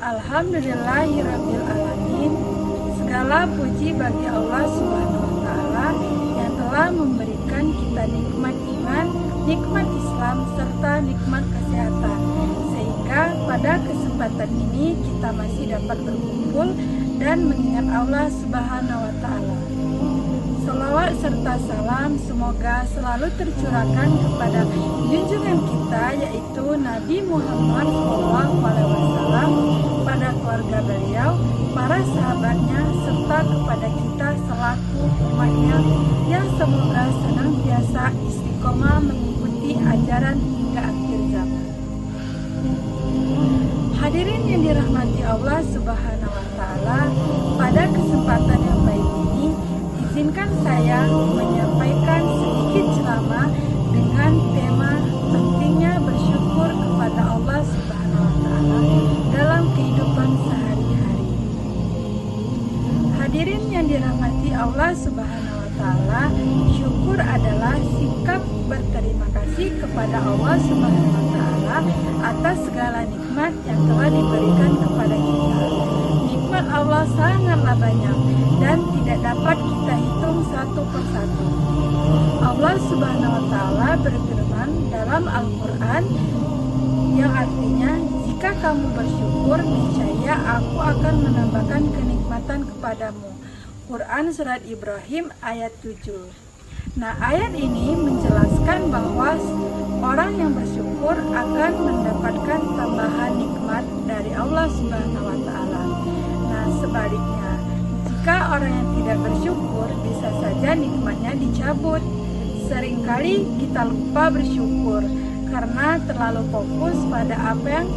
Alhamdulillahirabbil alamin. Segala puji bagi Allah Subhanahu wa taala yang telah memberikan kita nikmat iman, nikmat Islam serta nikmat kesehatan. Sehingga pada kesempatan ini kita masih dapat berkumpul dan mengingat Allah Subhanahu wa taala. Salawat serta salam semoga selalu tercurahkan kepada junjungan kita yaitu Nabi Muhammad SAW, pada keluarga beliau, para sahabatnya, serta kepada kita selaku umatnya yang semoga senantiasa istiqomah mengikuti ajaran hingga akhir zaman. Hadirin yang dirahmati Allah Subhanahu wa taala, pada kesempatan yang baik ini izinkan saya menyampaikan sedikit ceramah dengan tema pentingnya bersyukur kepada Allah Subhanahu wa taala dalam kehidupan sehari-hari. Hadirin yang dirahmati Allah Subhanahu wa taala, syukur adalah sikap berterima kasih kepada Allah Subhanahu wa taala atas segala nikmat yang telah diberikan kepada kita. Nikmat Allah sangatlah banyak dan tidak dapat kita hitung satu persatu. Allah Subhanahu wa taala berfirman dalam Al-Qur'an yang artinya, jika kamu bersyukur, niscaya aku akan menambahkan kenikmatan kepadamu. Quran Surat Ibrahim ayat 7. Nah, ayat ini menjelaskan bahwa orang yang bersyukur akan mendapatkan tambahan nikmat dari Allah Subhanahu wa taala. Nah, sebaliknya, jika orang yang tidak bersyukur, bisa saja nikmatnya dicabut. Seringkali kita lupa bersyukur karena terlalu fokus pada apa yang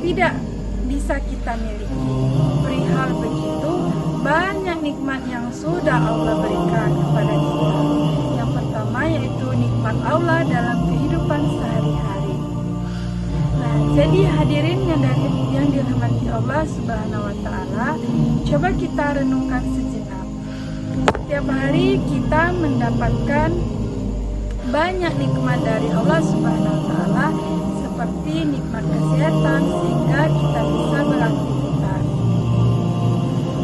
tidak bisa kita miliki. Perihal begitu, banyak nikmat yang sudah Allah berikan kepada kita. Yang pertama yaitu nikmat Allah dalam kehidupan sehari-hari. Nah, jadi hadirin yang dirahmati Allah Subhanahu wa taala, coba kita renungkan sejenak. Setiap hari kita mendapatkan banyak nikmat dari Allah Subhanahu wa taala, seperti nikmat kesehatan sehingga kita bisa beraktivitas,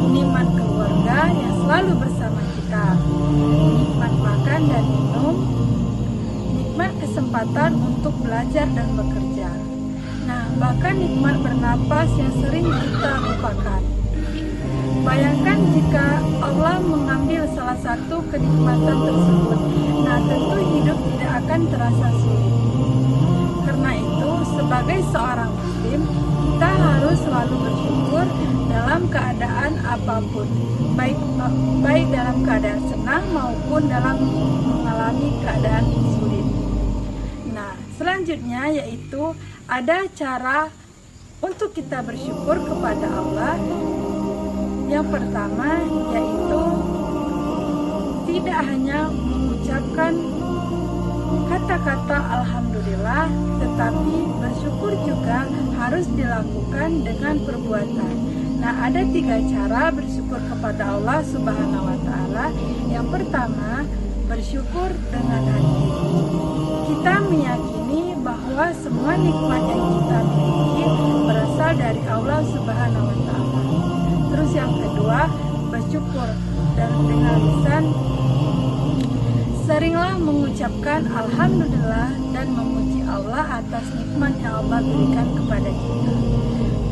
nikmat keluarga yang selalu bersama kita, nikmat makan dan minum, nikmat kesempatan untuk belajar dan bekerja. Nah, bahkan nikmat bernapas yang sering kita lupakan. Bayangkan jika Allah mengambil salah satu kenikmatan tersebut, nah tentu hidup tidak akan terasa sulit. Karena itu, sebagai seorang muslim, kita harus selalu bersyukur dalam keadaan apapun, baik dalam keadaan senang maupun dalam mengalami keadaan sulit. Nah, selanjutnya yaitu ada cara untuk kita bersyukur kepada Allah. Yang pertama yaitu tidak hanya mengucapkan kata-kata alhamdulillah, tetapi bersyukur juga harus dilakukan dengan perbuatan. Nah, ada 3 cara bersyukur kepada Allah Subhanahu wa taala. Yang pertama, bersyukur dengan hati. Kita meyakini bahwa semua nikmat yang kita miliki berasal dari Allah Subhanahu wa taala. Terus yang kedua, bersyukur dan dengan lisan seringlah mengucapkan alhamdulillah dan memuji Allah atas nikmat yang Allah berikan kepada kita.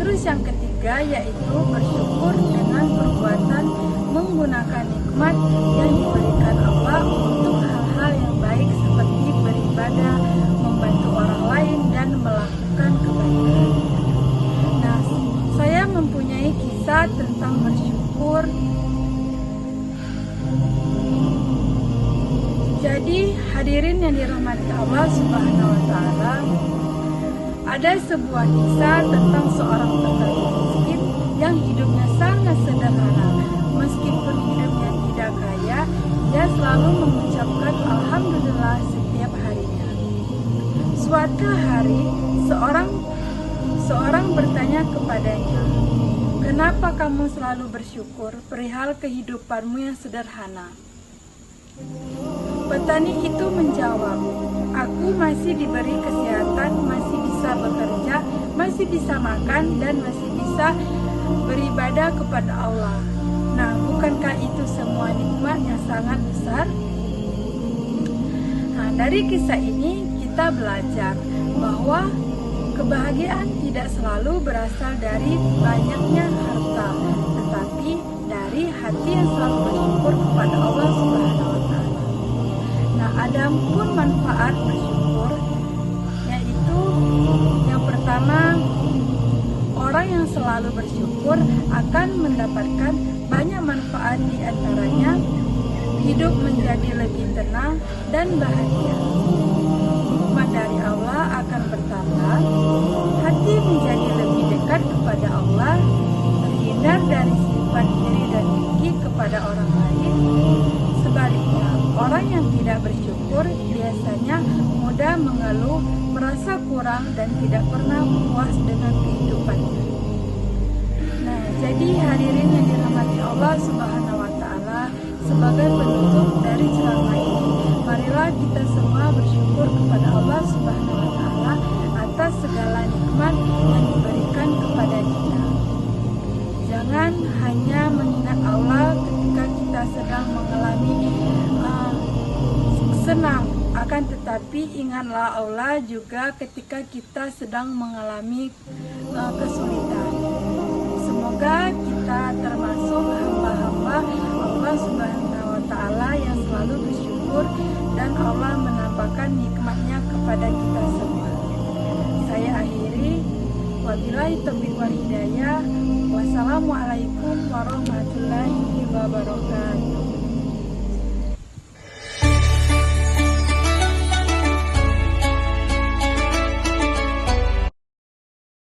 Terus yang ketiga yaitu bersyukur dengan perbuatan menggunakan nikmat yang diberikan Allah untuk hal-hal yang baik seperti beribadah, membantu orang lain dan melakukan kebaikan. Nah, saya mempunyai kisah tentang bersyukur. Jadi hadirin yang dirahmati Allah Subhanahu wa taala, ada sebuah kisah tentang seorang petani miskin yang hidupnya sangat sederhana. Meskipun hidupnya tidak kaya, dia selalu mengucapkan alhamdulillah setiap harinya. Suatu hari, seorang bertanya kepadanya, "Kenapa kamu selalu bersyukur perihal kehidupanmu yang sederhana?" Petani itu menjawab, "Aku masih diberi kesehatan, masih bisa bisa bekerja, masih bisa makan, dan masih bisa beribadah kepada Allah. Nah, bukankah itu semua nikmat yang sangat besar? Nah, dari kisah ini kita belajar bahwa kebahagiaan tidak selalu berasal dari banyaknya harta, tetapi dari hati yang selalu bersyukur kepada Allah Subhanahu wa Ta'ala. Nah, ada pun manfaat bersyukur, yaitu yang pertama, orang yang selalu bersyukur akan mendapatkan banyak manfaat, di antaranya hidup menjadi lebih tenang dan bahagia. Nikmat dari Allah akan bertambah, hati menjadi lebih dekat kepada Allah, terhindar dari sifat iri dan dengki kepada orang lain. Sebaliknya, orang yang tidak bersyukur biasanya mudah mengeluh, merasa kurang, dan tidak pernah puas dengan kehidupannya. Nah, jadi hadirin yang dirahmati Allah Subhanahu wa Ta'ala, sebagai penutup dari ceramah ini, marilah kita semua bersyukur kepada Allah Subhanahu wa Ta'ala atas segala nikmat yang diberikan kepada kita. Jangan hanya mengingat Allah ketika kita sedang mengalami senang, akan tetapi ingatlah Allah juga ketika kita sedang mengalami kesulitan. Semoga kita termasuk hamba-hamba Allah Subhanahu wa Ta'ala yang selalu bersyukur, dan Allah menampakkan nikmatnya kepada kita semua. Saya akhiri, wabillahi taufiq wal hidayah. Wassalamualaikum warahmatullahi wabarakatuh.